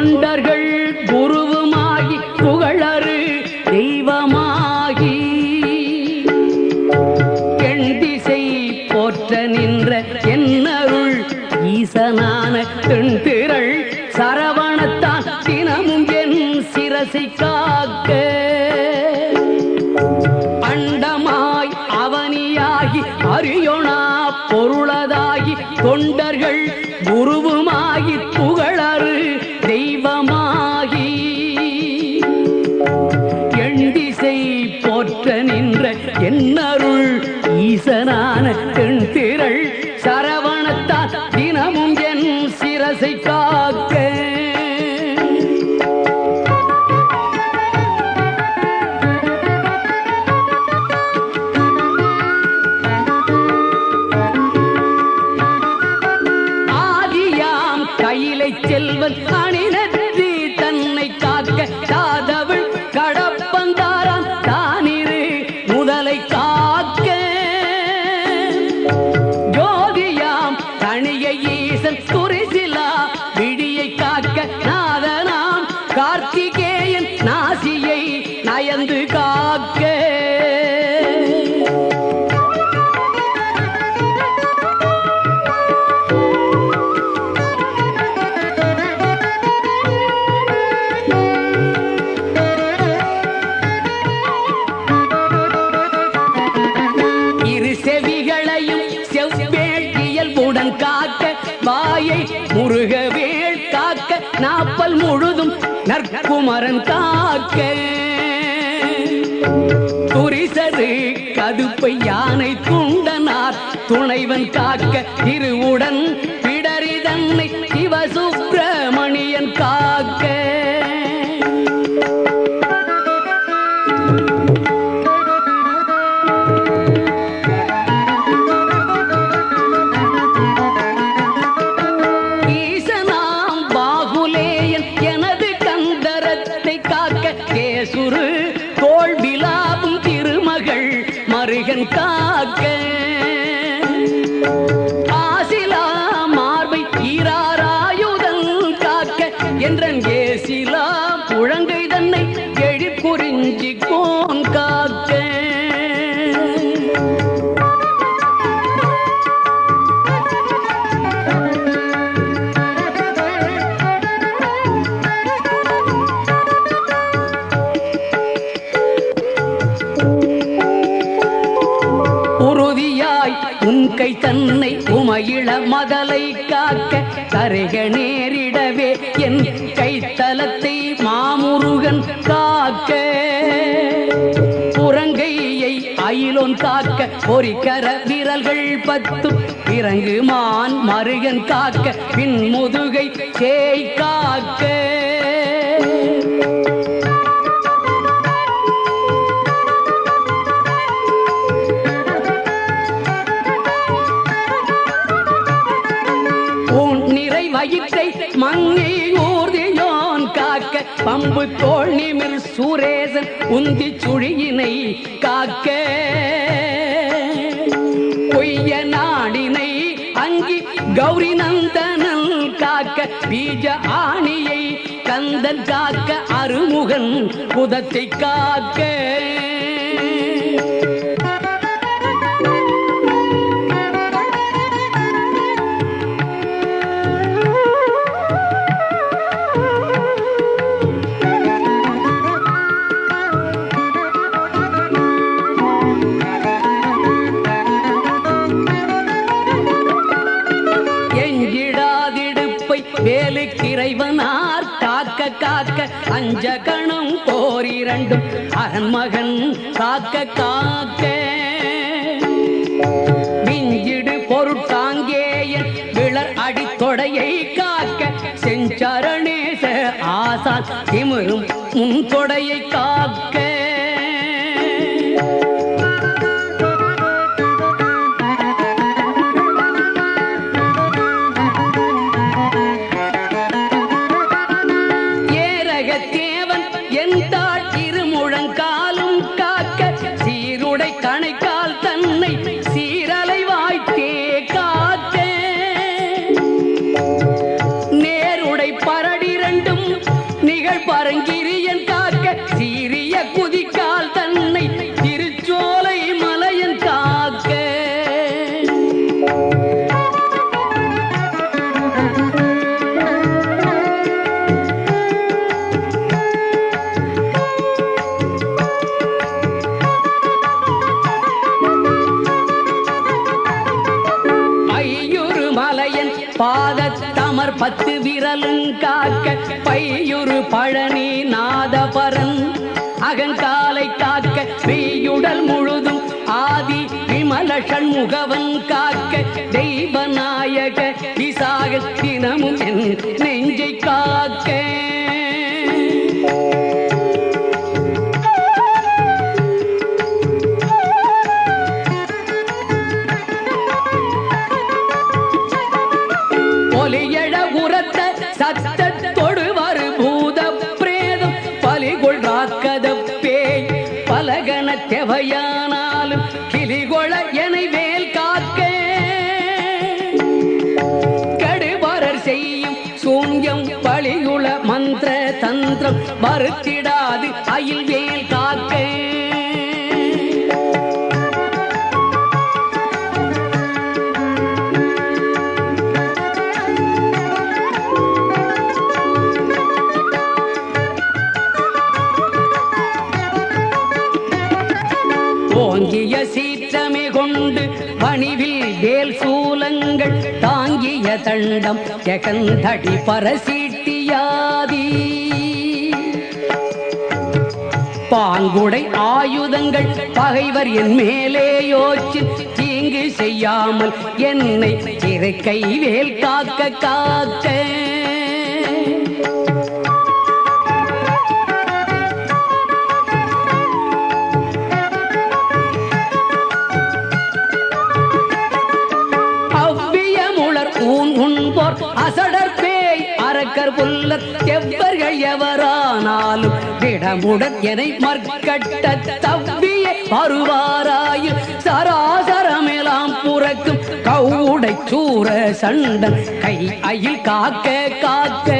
தொண்டர்கள் குருவுமாகி புகழறு தெய்வமாகி எண் திசை போற்ற நின்ற என்னருள் ஈசனான தென்திரள் சரவணத்தான் தினமும் என் சிரசை காக்க அண்டமாய் அவனியாகி அரியோனா பொருளதாகி தொண்டர்கள் குருவுமாகி புகழறு தெய்வமாகி எண் திசை போற்ற நின்ற என்னருள் ஈசனான தென்திரள் சரவணத்தான் தினமும் என் சிரசை காக்க செல்வன் அணிநற்றி தன்னை காக்க சாதவள் கடப்பந்தாராம் தானிரு முதலை காக்க ஜோதியாம் தனிய ஈசன் துரிசிலா விடியை காக்க நாதனாம் கார்த்திகேயன் நாசியை நயந்து காக்க காக்க வாயை முருகவேள் காக்க நாப்பல் முழுதும் நற்குமரன் காக்க துரிசரு கதுப்பை யானை துண்டனார் துணைவன் காக்க திருவுடன் பிடரி தன்னை சிவசுப்பிரமணியன் காக்க தோல் விலாபும் திருமகள் மருகன் காக்க ஆசிலா மார்பை ஈராராயுதன் காக்க என்றன் ஏசிலா புழங்கை தன்னை எழிற்குறிஞ்சி கோன் காக்க உன்கை தன்னை உமையிள மதலை காக்க கரைக நேரிடவே என் கைத்தலத்தை மாமுருகன் காக்க புறங்கையை அயிலோன் காக்க பொறிக்கர விரல்கள் 10 இறங்கு மான் மருகன் காக்க பின் முதுகை சேய் காக்க வயிற்றை மங்கை ஊர்தியோன் காக்க பம்பு தோள் நிமிர் சூரேசன் உந்தி சுழியினை காக்க பொய்ய நாடினை அங்கி கௌரி நந்தனன் காக்க பீஜ ஆணியை கந்தன் காக்க அருமுகன் புதத்தை காக்க வேலுக்கிறைவனார் காக்க காக்க அஞ்சகணம் போரிரண்டும் அரண்மகன் காக்க காக்க விஞ்சிடு பொருட்காங்கேயன் விளர் அடித்தொடையை காக்க செஞ்சரணேச ஆசான் திமிரும் முன் தொடையை காக்க கணைக்கால் தன்னை சீரலை வாய்த்தே காக்க நேருடை பரடிரண்டும் பிரமர் 10 விரலும் காக்க பையுறு பழனி நாதபரன் அகங்காலை காக்க மெய்யுடல் முழுதும் ஆதி விமல ஷண்முகவன் காக்க தெய்வநாயக விசாக தினமும் என் நெஞ்சை காக்க ஒலியழ உரத்த சத்தத்தொடு வரு பூத பிரேதம் பலிகொள் ராக்கத பேய் பலகன தெவையானாலும் கிளிகொள என வேல் காக்க கடுபரர் செய்யும் சூன்யம் பலியுள மந்திர தந்திரம் மறுத்திடாது அயில் வேல் காக்க ஓங்கிய சீற்றமே கொண்டு பணிவில் வேல் சூலங்கள் தாங்கிய தண்டம் ஜெகந்தடி பரசீட்டியாதி பாங்குடை ஆயுதங்கள் பகைவர் என் மேலே யோச்சு தீங்கு செய்யாமல் என்னை இறைக்கை வேல் காக்க காக்க அசடர் பேய் அரக்கர் புல்லர் எவர்கள் எவரானாலும் திடமுடன் எனை மற்கட்ட தவ்விய வருவாராயில் சராசரமெல்லாம் புறக்கும் கவுடை சூர சண்டன் கை அயில் காக்க காக்க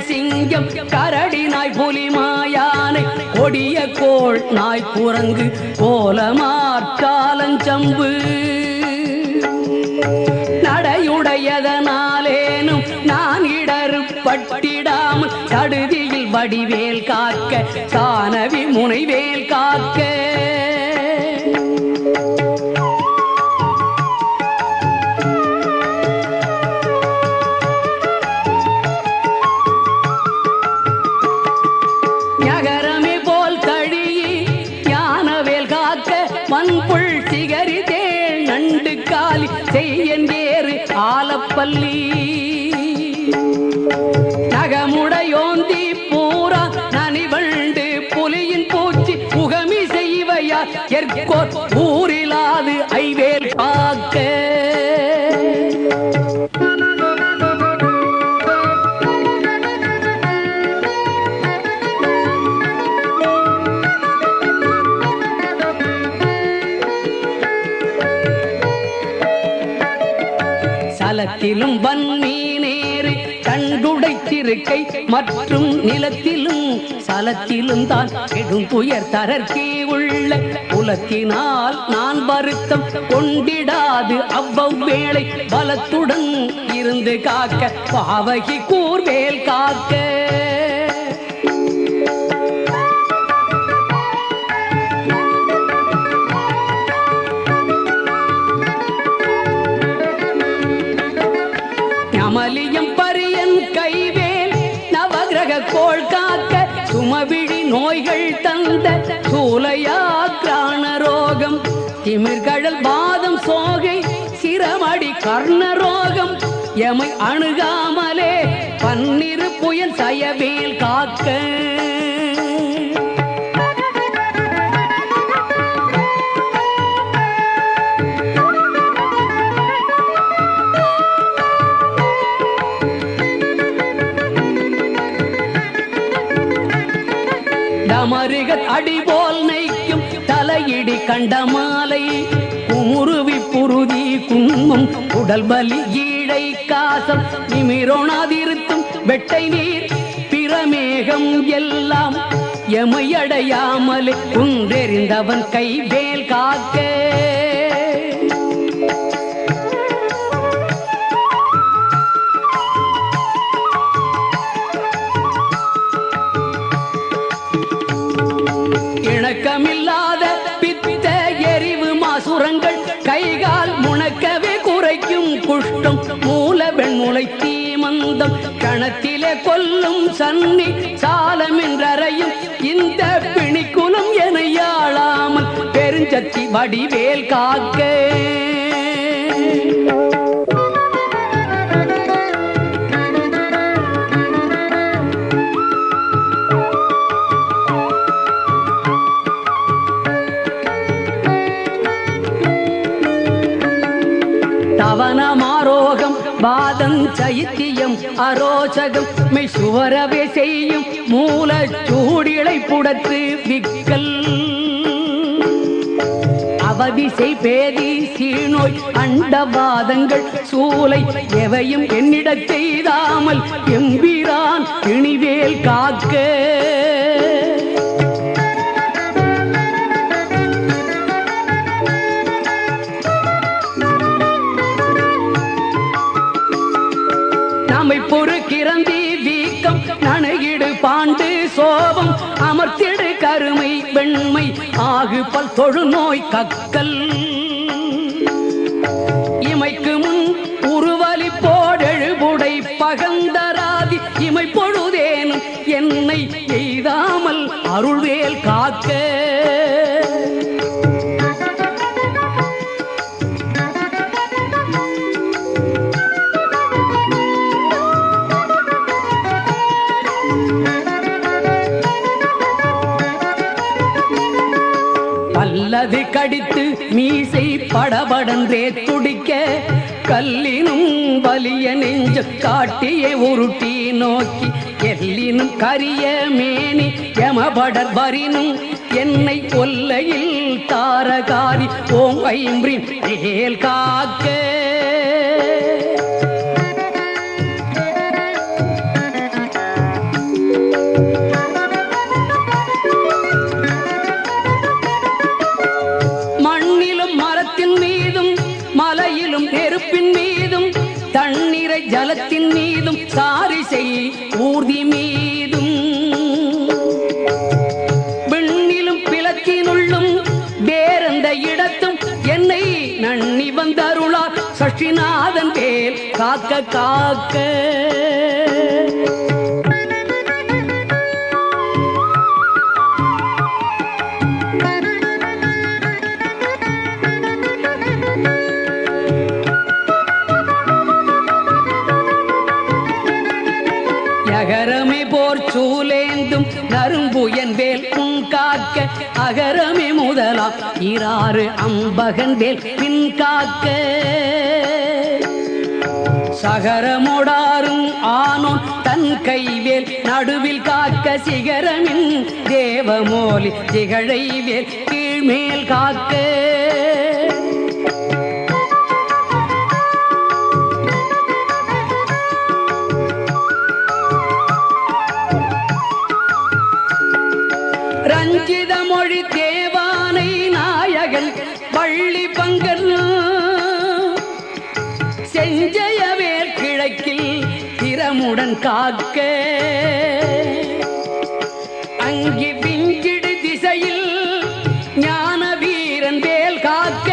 சிங்கம் கரடி நாய் புலி மாயானை கொடிய கோள் நாய் குரங்கு கோலமாற்காலஞ்சம்பு நடையுடையதனாலேனும் நான் இடறு பட்டிடாமல் சடுதியில் வடிவேல் காக்க சானவி முனைவேல் காக்க மண்புள் சிகரி தேள் நண்டு காலி செய்யேறு ஆலப்பள்ளி நகமுடையோந்தி பூரா நனிவண்டு புலியின் பூச்சி புகமி செய்வையா எற்கோர் ஊரிலாது ஐவேல் காக்க சலத்திலும் வன்மீனேறு கண்டுடைத்திருக்கை மற்றும் நிலத்திலும் சலத்திலும் தான் கெடும் துயர் தரற்கே உள்ள புலத்தினால் நான் வருத்தம் கொண்டிடாது அவ்வளவேளை பலத்துடன் இருந்து காக்க பாவகி கூர்வேல் காக்க அமலியம் பரியன் கைவேல் நவகிரக கோள் காக்க சுமவிழி நோய்கள் தந்த சூலையாக்ரான ரோகம் திமிர்கழல் பாதம் சோகை சிரமடி கர்ண ரோகம் எமை அணுகாமலே பன்னிரு புயல் சயவேல் காக்க மருகத் அடிபோல் நைக்கும் தலையிடி கண்டமாலை குமுருவி புருதி குன்மம் உடல் பலி ஈழை காசம் நிமிரோணாதிருத்தும் வெட்டை நீர் பிரமேகம் எல்லாம் எமையடையாமலே குன்றெறிந்தவன் கைவேல் காக்க குஷ்டம் மூல வெண்முலை தீமந்தம் கணத்திலே கொல்லும் சன்னி சாலமென்றறையும் இந்த பிணிக்குலம் என யாழாமல் பெருஞ்சத்தி வடிவேல் காக்க தவனமாரோகம் வாதம் சைத்தியம் அரோசகம் மெய் சுவரவே செய்யும் மூல சூடிளை புடத்து விக்கல் அவதிசை பேதி சீநோய் அண்டவாதங்கள் சூலை எவையும் என்னிடச் செய்தாமல் எம்பிரான் இனிவேல் காக்க பொறுக்கிறந்தி வீக்கம் நனையிடு பாண்டு சோபம் அமர்த்திடு கருமை வெண்மை ஆகு பல் தொழுநோய் கக்கல் இமைக்கு முன் உருவலி போடெழுபுடை பகந்தராதி இமை பொழுதேனும் என்னை எய்தாமல் அருள்வேல் காக்க அல்லது கடித்து மீசை படபடன்றே துடிக்க கல்லினும் வலிய நெஞ்ச காட்டிய உருட்டி நோக்கி எல்லினும் கரிய மேனி யமபடர் வரினும் என்னை கொல்லையில் தாரகாரி ஓம் ஐம்ரின் வேல் காக்க ஜலத்தின் மீதும் சாரிசை ஊர்தி மீதும் விண்ணிலும் பிளத்தினுள்ளும் வேறெந்த இடத்தும் என்னை நன்னி வந்தருளார் சஷ்டிநாதன் வேல் காக்க காக்க அகரமே போர் சூலேந்தும் நரும்புயன் வேல் உன் காக்க அகரமே முதலாம் இராறு அம்பகன் வேல் பின் காக்க சகரமோடாரும் ஆனோன் தன் கைவேல் நடுவில் காக்க சிகரமின் தேவமோலி திகழை வேல் கீழ்மேல் காக்க ரஞ்சித மொழி தேவானை நாயகன் வள்ளி பங்கன் செஞ்சயவேல் கிழக்கில் திறமுடன் காக்க அங்கி விஞ்சிடு திசையில் ஞான வீரன் வேல் காக்க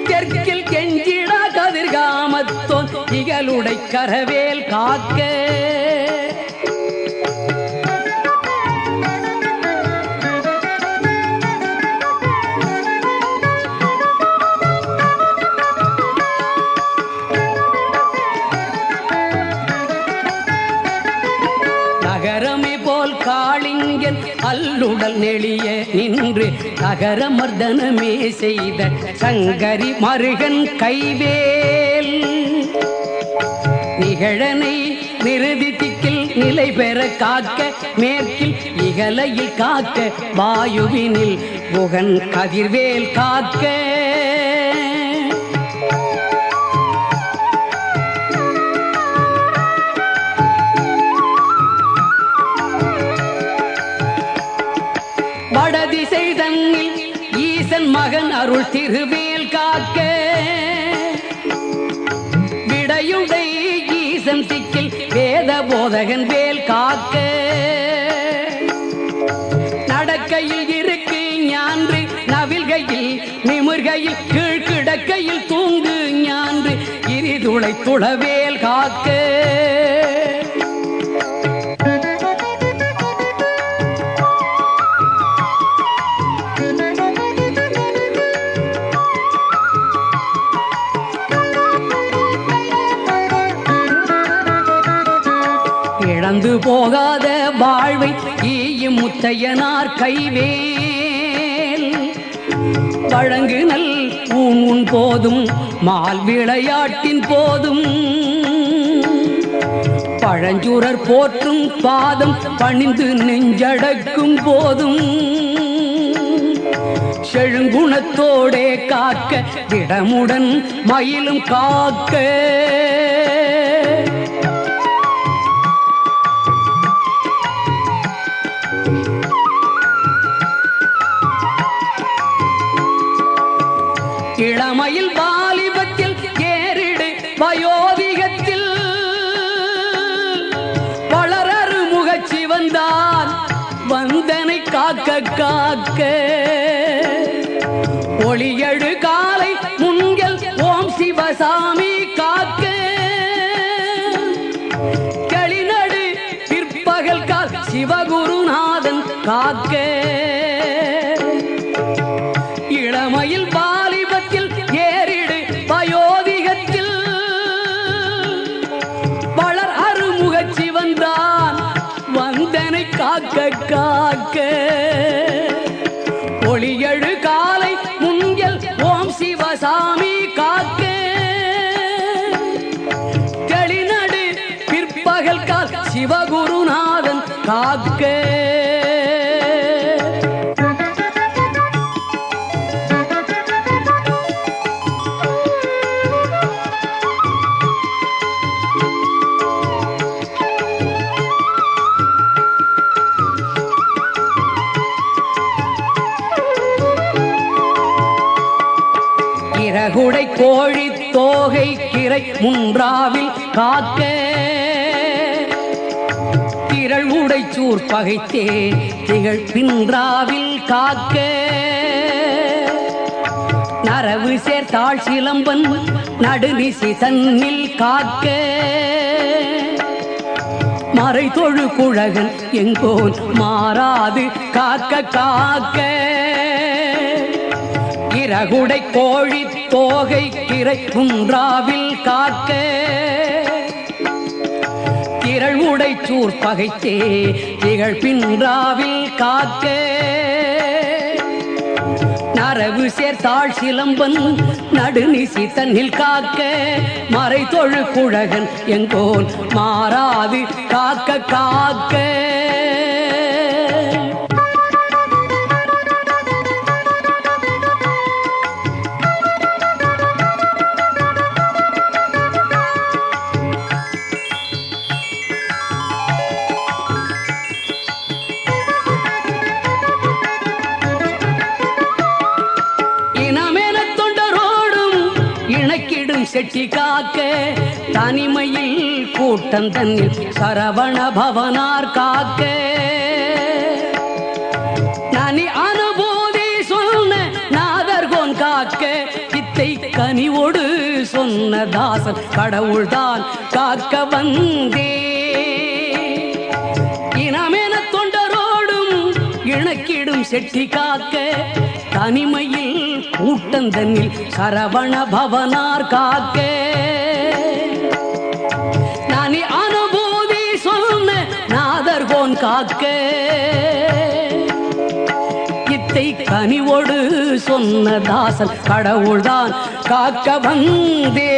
தெற்கில் கெஞ்சிடா கதிர்காமத்தோன் இகலுடை கரவேல் காக்க காளிங்கன் அல்லுடல் நெளிய நின்று நகர மர்தனமே செய்த சங்கரி மருகன் கைவேல் நிகழனை நிறுதி திக்கில் நிலை பெற காக்க மேற்கில் இகலையில் காக்க வாயுவினில் புகன் கதிர்வேல் காக்க வடதிசை தன்னில் ஈசன் மகன் அருள் திருவேல் காக்க விடையுடை ஈசன் திக்கில் வேத போதகன் வேல் காக்க நடக்கையில் இருக்கு ஞான்று நவில்கையில் நிமிர்கையில் கீழ்கிடக்கையில் தூங்கு இருளை துளவேல் காக்க இழந்து போகாத வாழ்வை ஈயும் முத்தையனார் கைவேல் வழங்கு நல் ஊன் போதும் மால் விளையாட்டின் போதும் பழஞ்சூரர் போற்றும் பாதம் பணிந்து நெஞ்சடக்கும் போதும் செழுங்குணத்தோடே காக்க திடமுடன் மயிலும் காக்க இளமையில் வாலிபத்தில் ஏறிடு வயோதிகத்தில் வளரறு முகச்சி வந்தான் வந்தனை காக்க காக்க ஒளியழு காலை முன்கள் ஓம் சிவசாமி காக்க களிநடு பிற்பகல் கால் சிவகுருநாதன் காக்க இளமையில் வாலிபத்தில் ஏறிடு வயோதிகத்தில் வளர் அருமுகச்சி வந்தான் வந்தனை காக்க காக்க ஒளியழு காலை முன்கள் ஓம் சிவசாமி காக்க களிநடு பிற்பகல் கால் சிவகுருநாதன் காக்க இறகுடை கோழி தோகை கிரை முன்றாவில் காக்க திரள் உடைச்சூர் பகைத்தே திகழ் பின்றாவில் காக்க நரவு சேர்த்தாள் சிலம்பன் நடுநிசி தன்னில் காக்க மறை தொழு குழகன் எங்கோன் மாறாது காக்க காக்க இறகுடை கோழி தோகை கிரை குன்றாவில் காக்க திரள் உடைச்சூர் பகைத்தே திகழ் பின்றாவில் காக்க நரவு சேர்த்தாள் சிலம்பன் நடுநிசி தன்னில் காக்க மறை தொழு குழகன் எங்கோன் மாறாது காக்க காக்க செட்டி காக்க தனிமையில் கூட்டம் தன்னில் சரவண பவனார் காக்க நனி அனுபூதி சொன்ன நாதர்கோன் காக்க கித்தை கனிவோடு சொன்ன தாசன் கடவுள்தான் காக்க வந்தே இனமென தொண்டரோடும் இணக்கிடும் செட்டி காக்க தனிமையில் கூட்டந்தனில் சரவண பவனார் காக்க நானி அனுபூதி சொன்ன நாதர்கோன் காக்க இத்தை கனிவோடு சொன்ன தாசன் கடவுள்தான் காக்க வந்தே